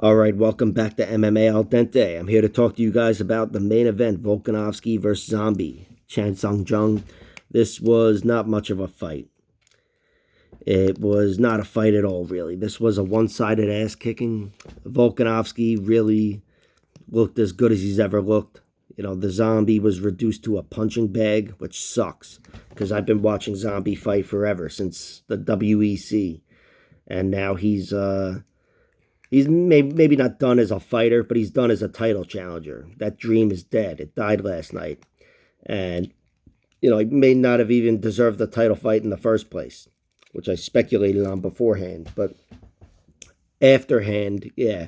All right, welcome back to MMA Al Dente. I'm here to talk to you guys about the main event, Volkanovski versus Zombie, Chan Sung Jung. This was not much of a fight. It was not a fight at all, really. This was a one-sided ass-kicking. Volkanovski really looked as good as he's ever looked. You know, the Zombie was reduced to a punching bag, which sucks, because I've been watching Zombie fight forever, since the WEC. And now he's maybe not done as a fighter, but he's done as a title challenger. That dream is dead. It died last night. And, he may not have even deserved the title fight in the first place, which I speculated on beforehand. But afterhand, yeah,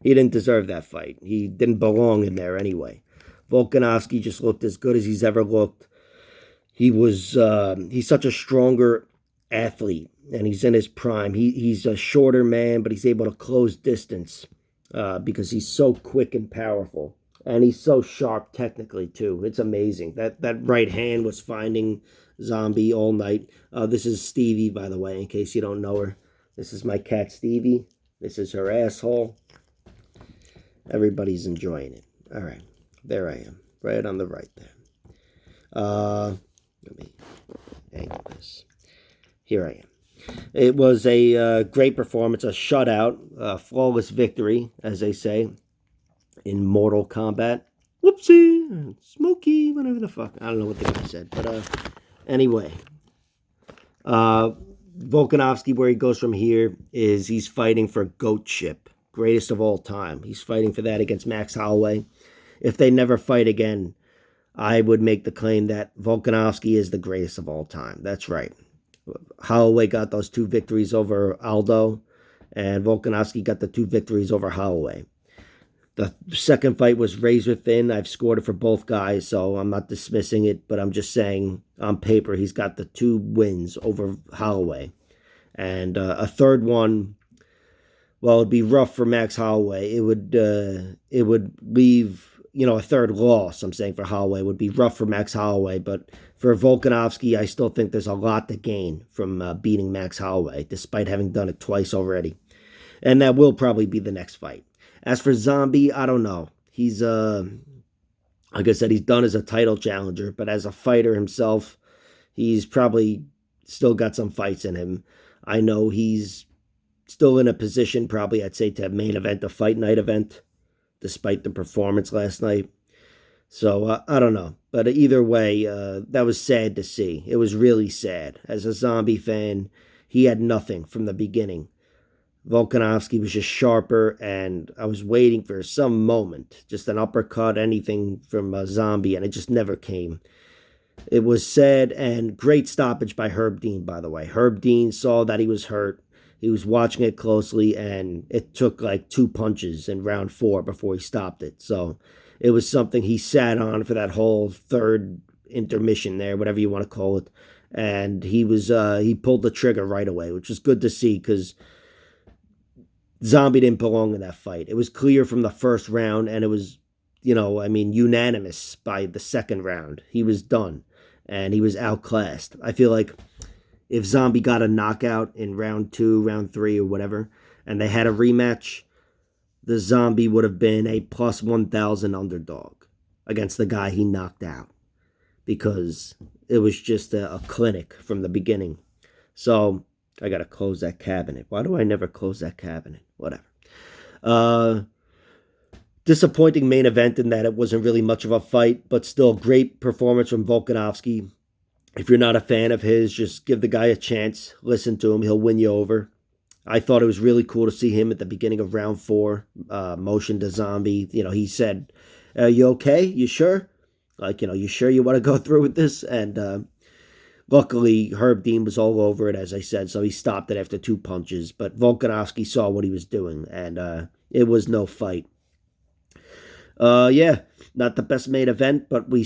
he didn't deserve that fight. He didn't belong in there anyway. Volkanovski just looked as good as he's ever looked. He's such a stronger athlete, and he's in his prime. He's a shorter man, but he's able to close distance because he's so quick and powerful, and he's so sharp technically too. It's amazing. That right hand was finding Zombie all night. This is Stevie, by the way, in case you don't know her. This is my cat Stevie. This is her asshole. Everybody's enjoying it. All right, there I am, right on the right there. Let me angle this. Here I am. It was a great performance, a shutout, a flawless victory, as they say in Mortal Kombat. Whoopsie, Smokey, whatever the fuck. I don't know what the guy said, but anyway. Volkanovski, where he goes from here is he's fighting for GOATship, greatest of all time. He's fighting for that against Max Holloway. If they never fight again, I would make the claim that Volkanovski is the greatest of all time. That's right. Holloway got those 2 victories over Aldo, and Volkanovski got the 2 victories over Holloway. The second fight was razor thin. I've scored it for both guys, so I'm not dismissing it, but I'm just saying on paper he's got the 2 wins over Holloway. And a third one, well, it'd be rough for Max Holloway. It would leave, a third loss, I'm saying, for Holloway would be rough for Max Holloway. But for Volkanovski, I still think there's a lot to gain from beating Max Holloway, despite having done it twice already. And that will probably be the next fight. As for Zombie, I don't know. He's, like I said, he's done as a title challenger, but as a fighter himself, he's probably still got some fights in him. I know he's still in a position, probably, I'd say, to main event a fight night event, despite the performance last night. So, I don't know. But either way, that was sad to see. It was really sad. As a Zombie fan, he had nothing from the beginning. Volkanovski was just sharper, and I was waiting for some moment, just an uppercut, anything from a Zombie, and it just never came. It was sad, and great stoppage by Herb Dean, by the way. Herb Dean saw that he was hurt. He was watching it closely, and it took like 2 punches in round 4 before he stopped it. So it was something he sat on for that whole third intermission there, whatever you want to call it. And he pulled the trigger right away, which was good to see, because Zombie didn't belong in that fight. It was clear from the first round, and it was, unanimous by the second round. He was done, and he was outclassed. I feel like if Zombie got a knockout in round 2, round 3, or whatever, and they had a rematch, the Zombie would have been a plus 1,000 underdog against the guy he knocked out, because it was just a clinic from the beginning. So I got to close that cabinet. Why do I never close that cabinet? Whatever. Disappointing main event in that it wasn't really much of a fight, but still great performance from Volkanovski. If you're not a fan of his, just give the guy a chance. Listen to him. He'll win you over. I thought it was really cool to see him at the beginning of round 4, motion to Zombie. He said, you okay? You sure? You sure you want to go through with this? And luckily, Herb Dean was all over it, as I said, so he stopped it after 2 punches. But Volkanovski saw what he was doing, and it was no fight. Yeah, not the best main event, but we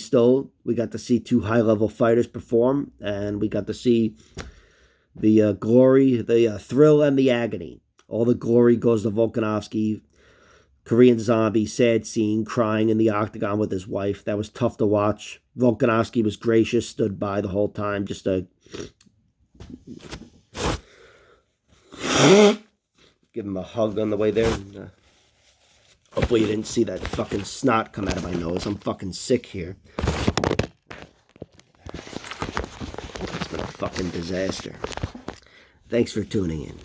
got to see 2 high-level fighters perform, and we got to see the glory, the thrill, and the agony. All the glory goes to Volkanovski. Korean Zombie, sad scene, crying in the octagon with his wife. That was tough to watch. Volkanovski was gracious, stood by the whole time, just to give him a hug on the way there. Hopefully you didn't see that fucking snot come out of my nose. I'm fucking sick here. It's been a fucking disaster. Thanks for tuning in.